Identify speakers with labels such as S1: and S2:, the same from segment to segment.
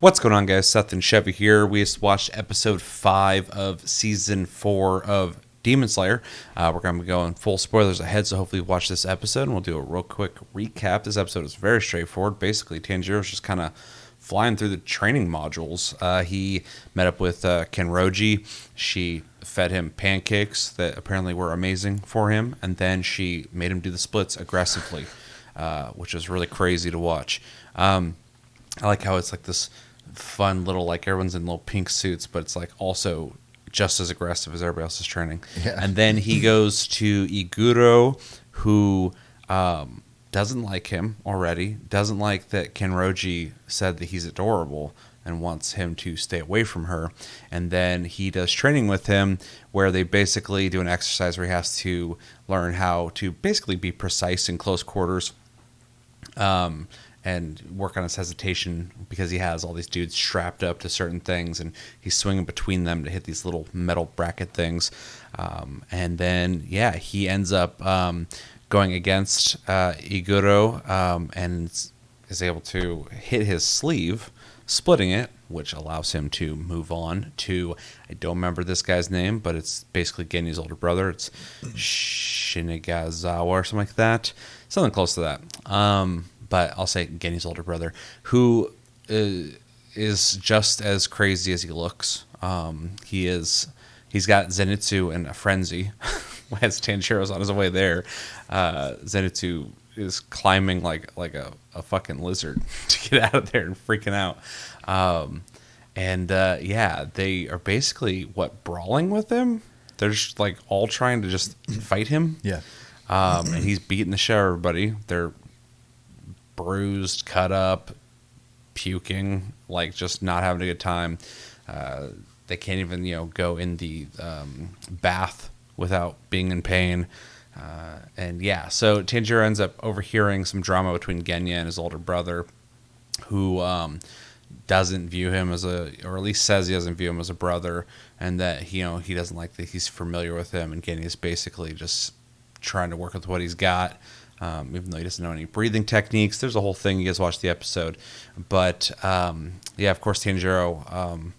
S1: What's going on, guys? Seth and Chevy here. We just watched episode 5 of season 4 of Demon Slayer. We're going to be going full spoilers ahead, so hopefully you watch this episode, and we'll do a real quick recap. This episode is very straightforward. Basically, Tanjiro's just kind of flying through the training modules. He met up with Kenroji. She fed him pancakes that apparently were amazing for him, and then she made him do the splits aggressively, which was really crazy to watch. I like how it's like this fun little, like, everyone's in little pink suits, but it's like also just as aggressive as everybody else's training. Yeah. And then he goes to Iguro, who doesn't like him already, doesn't like that Kenroji said that he's adorable and wants him to stay away from her. And then he does training with him where they basically do an exercise where he has to learn how to basically be precise in close quarters. And work on his hesitation because he has all these dudes strapped up to certain things, and he's swinging between them to hit these little metal bracket things. And then, he ends up going against Iguro and is able to hit his sleeve, splitting it, which allows him to move on to, I don't remember this guy's name, but it's basically Genya's older brother. It's Shinigazawa or something like that. Something close to that. But I'll say Genya's older brother, who is just as crazy as he looks. He's got Zenitsu in a frenzy as Tanjiro's on his way there. Zenitsu is climbing like a fucking lizard to get out of there and freaking out. They are basically brawling with him. They're just like all trying to just fight him.
S2: Yeah.
S1: And he's beating the shit out of everybody. They're bruised, cut up, puking, like just not having a good time. They can't even, go in the bath without being in pain. So Tanjiro ends up overhearing some drama between Genya and his older brother, who doesn't view him as or at least says he doesn't view him as a brother, and that he doesn't like that he's familiar with him, and Genya's basically just trying to work with what he's got. Even though he doesn't know any breathing techniques. There's a whole thing. You guys watch the episode. But, of course, Tanjiro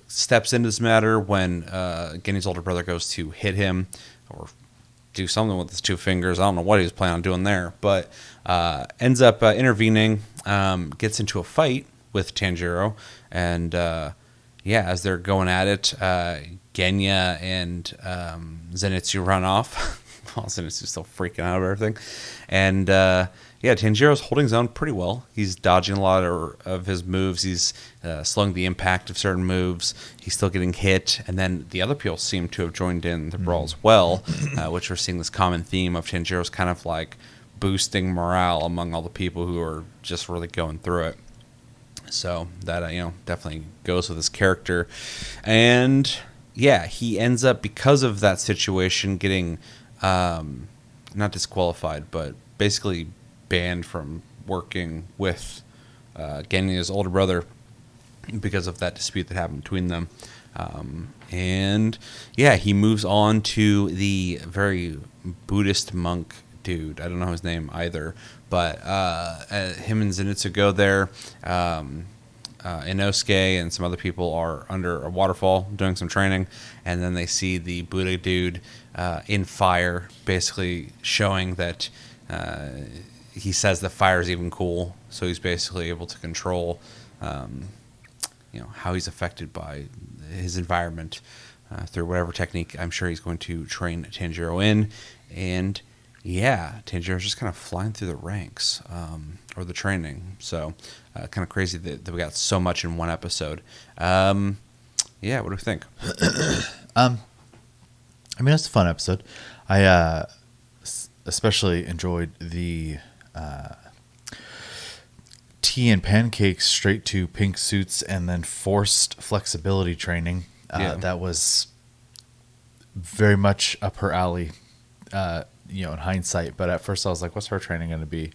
S1: steps into this matter when Genya's older brother goes to hit him or do something with his two fingers. I don't know what he was planning on doing there. But ends up intervening, gets into a fight with Tanjiro. And, as they're going at it, Genya and Zenitsu run off. Zenitsu's still freaking out about everything. And, Tanjiro's holding his own pretty well. He's dodging a lot of his moves. He's slowing the impact of certain moves. He's still getting hit. And then the other people seem to have joined in the brawl as well, which we're seeing this common theme of Tanjiro's kind of like boosting morale among all the people who are just really going through it. So that, definitely goes with his character. And, he ends up, because of that situation, getting... not disqualified, but basically banned from working with Genya's older brother because of that dispute that happened between them. He moves on to the very Buddhist monk dude. I don't know his name either, but him and Zenitsu go there. Inosuke and some other people are under a waterfall doing some training, and then they see the Buddha dude in fire, basically showing that he says that fire is even cool, so he's basically able to control how he's affected by his environment through whatever technique I'm sure he's going to train Tanjiro in. And Tanjiro's just kind of flying through the ranks, or the training. So kind of crazy that we got so much in one episode. What do we think?
S2: It's a fun episode. I especially enjoyed the tea and pancakes straight to pink suits and then forced flexibility training. That was very much up her alley, in hindsight. But at first I was like, what's her training going to be?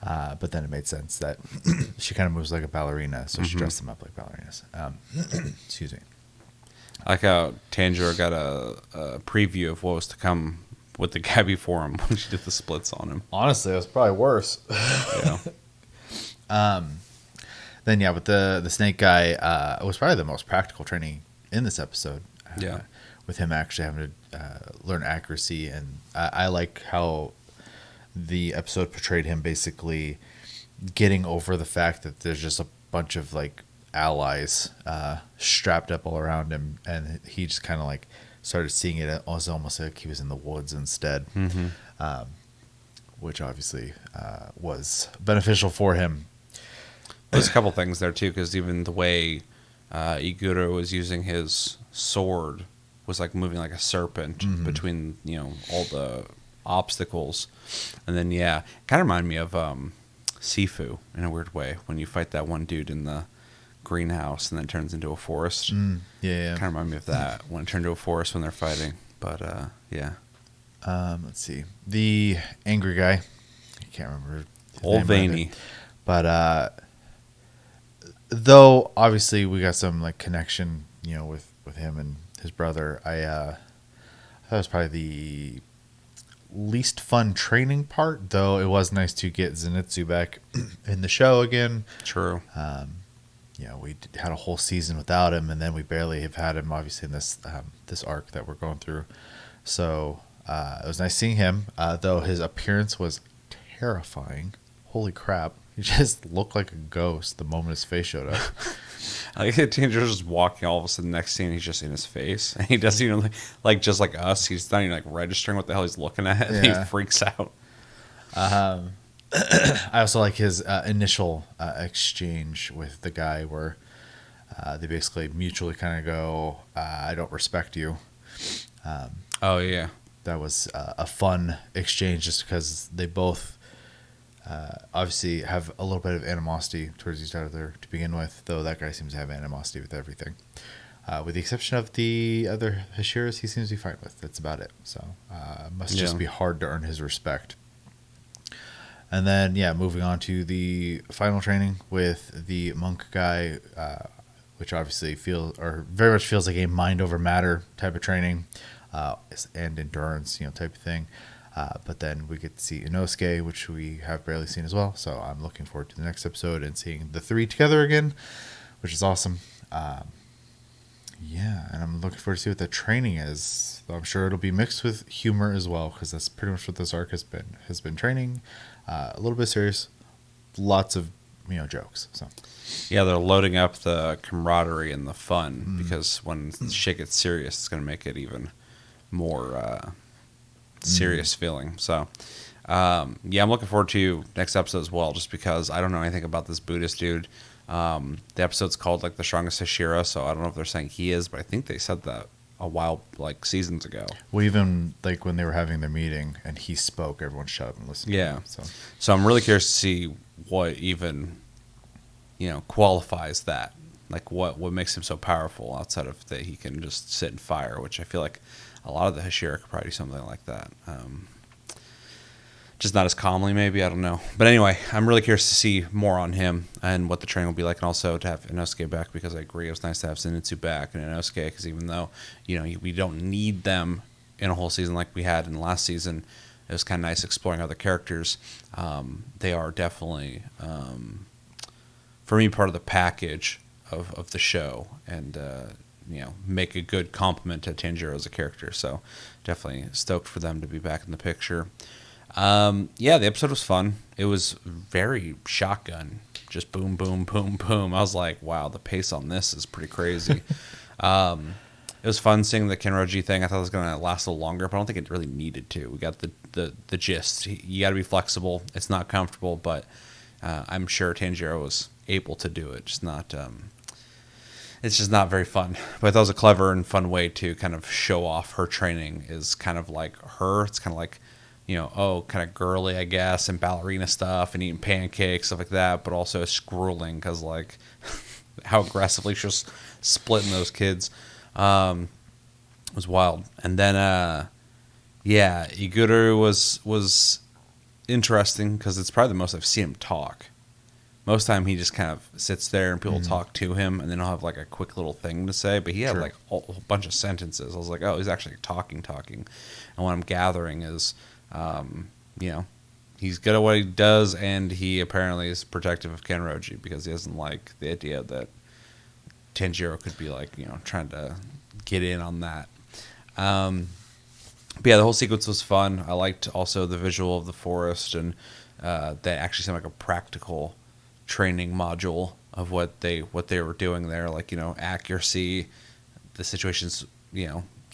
S2: But then it made sense that she kind of moves like a ballerina, so she dressed them up like ballerinas. Excuse me.
S1: I like how Tanjiro got a preview of what was to come with the guy before him when she did the splits on him.
S2: Honestly, it was probably worse.
S1: Yeah.
S2: Then yeah, with the snake guy, it was probably the most practical training in this episode.
S1: Yeah.
S2: With him actually having to learn accuracy, and I like how the episode portrayed him basically getting over the fact that there's just a bunch of like allies strapped up all around him, and he just kind of like started seeing it as almost like he was in the woods instead, which obviously was beneficial for him.
S1: There's a couple things there too, because even the way Iguro was using his sword was like moving like a serpent between all the obstacles, and then kind of reminded me of Sifu in a weird way when you fight that one dude in the greenhouse and then turns into a forest.
S2: Yeah.
S1: Kind of remind me of that when it turned into a forest when they're fighting. But yeah.
S2: Let's see, the angry guy. I can't remember.
S1: Old Veiny.
S2: But though obviously we got some like connection, with him and his brother. That was probably the least fun training part, though it was nice to get Zenitsu back in the show again.
S1: True.
S2: We had a whole season without him, and then we barely have had him obviously in this arc that we're going through. So it was nice seeing him, though his appearance was terrifying. Holy crap. He just looked like a ghost the moment his face showed up.
S1: I like Tanjiro's just walking, all of a sudden next scene he's just in his face. And he doesn't even like just like us, he's not even like registering what the hell he's looking at. And he freaks out.
S2: I also like his initial exchange with the guy where they basically mutually kind of go, I don't respect you.
S1: Oh yeah.
S2: That was a fun exchange just because they both obviously have a little bit of animosity towards each other to begin with, though that guy seems to have animosity with everything. With the exception of the other Hashiras, he seems to be fine with. That's about it. So must just be hard to earn his respect. And then, moving on to the final training with the monk guy, which obviously very much feels like a mind over matter type of training, and endurance, type of thing. But then we get to see Inosuke, which we have barely seen as well. So I'm looking forward to the next episode and seeing the three together again, which is awesome. And I'm looking forward to see what the training is. I'm sure it'll be mixed with humor as well, because that's pretty much what this arc has been training. A little bit serious, lots of jokes. So
S1: they're loading up the camaraderie and the fun, because when shit gets serious, it's going to make it even more serious feeling. So I'm looking forward to next episode as well, just because I don't know anything about this Buddhist dude. The episode's called like the strongest Hashira, so I don't know if they're saying he is, but I think they said that a while, like seasons ago.
S2: Well, even like when they were having their meeting and he spoke, everyone shut up and listened to him.
S1: So I'm really curious to see what even qualifies that, like what makes him so powerful outside of that he can just sit and fire, which I feel like a lot of the Hashira could probably do something like that. Just not as calmly, maybe. I don't know. But anyway, I'm really curious to see more on him and what the training will be like, and also to have Inosuke back, because I agree it was nice to have Zenitsu back and Inosuke, because even though we don't need them in a whole season like we had in the last season, it was kind of nice exploring other characters. They are definitely, for me, part of the package of the show, and make a good compliment to Tanjiro as a character. So definitely stoked for them to be back in the picture. The episode was fun. It was very shotgun, just boom, boom, boom, boom. I was like, wow, the pace on this is pretty crazy. It was fun seeing the Kenroji thing. I thought it was going to last a little longer, but I don't think it really needed to. We got the gist. You got to be flexible. It's not comfortable, but I'm sure Tanjiro was able to do it. It's just not very fun. But that was a clever and fun way to kind of show off her training, is kind of like her. It's kind of like, kind of girly, I guess, and ballerina stuff and eating pancakes, stuff like that, but also scrolling because, like, how aggressively she was splitting those kids was wild. And then, Iguru was interesting because it's probably the most I've seen him talk. Most of the time he just kind of sits there and people talk to him, and then he'll have like a quick little thing to say, but he had like a whole bunch of sentences. I was like, oh, he's actually talking. And what I'm gathering is, he's good at what he does, and he apparently is protective of Kenroji because he doesn't like the idea that Tanjiro could be like, trying to get in on that. But yeah, the whole sequence was fun. I liked also the visual of the forest, and that actually seemed like a practical training module of what they were doing there. Like, accuracy, the situation's,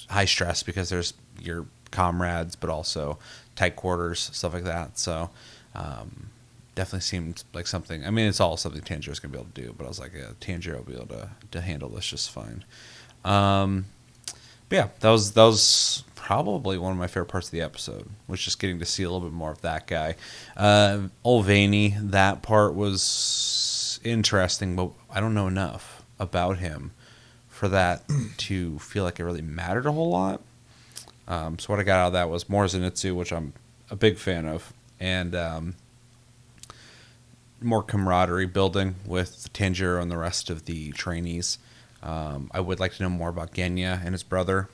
S1: high stress because there's your comrades, but also tight quarters, stuff like that. So definitely seemed like something. I mean, it's all something Tanjiro's gonna be able to do, but I was like, yeah, Tanjiro will be able to handle this just fine. But yeah, that was probably one of my favorite parts of the episode, was just getting to see a little bit more of that guy. Old Vaney, that part was interesting, but I don't know enough about him for that to feel like it really mattered a whole lot. So what I got out of that was more Zenitsu, which I'm a big fan of, and more camaraderie building with Tanjiro and the rest of the trainees. I would like to know more about Genya and his brother.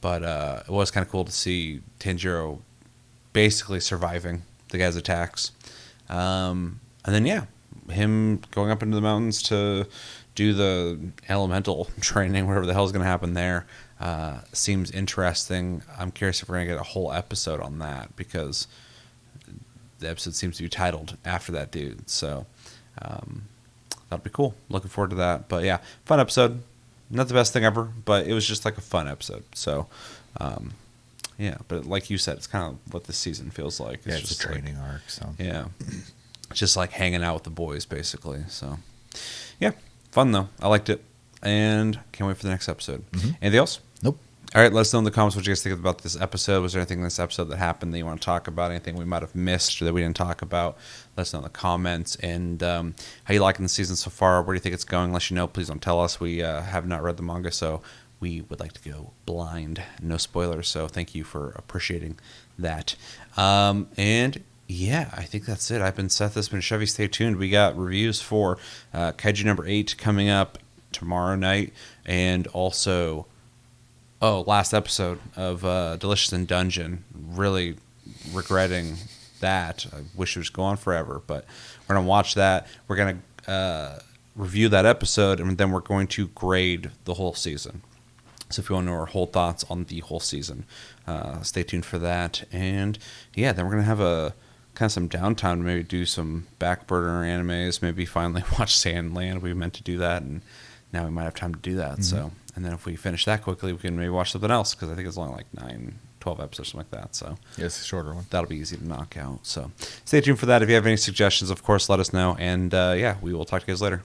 S1: But it was kind of cool to see Tanjiro basically surviving the guy's attacks. And then, yeah, him going up into the mountains to do the elemental training, whatever the hell is going to happen there, seems interesting. I'm curious if we're going to get a whole episode on that, because the episode seems to be titled after that dude. So that'll be cool. Looking forward to that. But yeah, fun episode. Not the best thing ever, but it was just like a fun episode. So, yeah. But like you said, it's kind of what this season feels like.
S2: It's just a training arc. So
S1: yeah, it's just like hanging out with the boys, basically. So, yeah, fun though. I liked it, and can't wait for the next episode. Mm-hmm. Anything else?
S2: Nope.
S1: All right, let us know in the comments what you guys think about this episode. Was there anything in this episode that happened that you want to talk about? Anything we might have missed or that we didn't talk about? Let us know in the comments. And how you liking the season so far? Where do you think it's going? Unless you know, please don't tell us. We have not read the manga, so we would like to go blind. No spoilers, so thank you for appreciating that. And yeah, I think that's it. I've been Seth. This has been Chevy. Stay tuned. We got reviews for Kaiju number 8 coming up tomorrow night, and also... last episode of Delicious in Dungeon. Really regretting that. I wish it was going forever, but we're going to watch that. We're going to review that episode, and then we're going to grade the whole season. So if you want to know our whole thoughts on the whole season, stay tuned for that. And yeah, then we're going to have a kind of some downtime to maybe do some back burner animes, maybe finally watch Sandland. We meant to do that, and now we might have time to do that. Mm-hmm. So, and then if we finish that quickly, we can maybe watch something else, because I think it's only like 9, 12 episodes, something like that. So
S2: yeah, it's a shorter one.
S1: That'll be easy to knock out. So stay tuned for that. If you have any suggestions, of course, let us know. And yeah, we will talk to you guys later.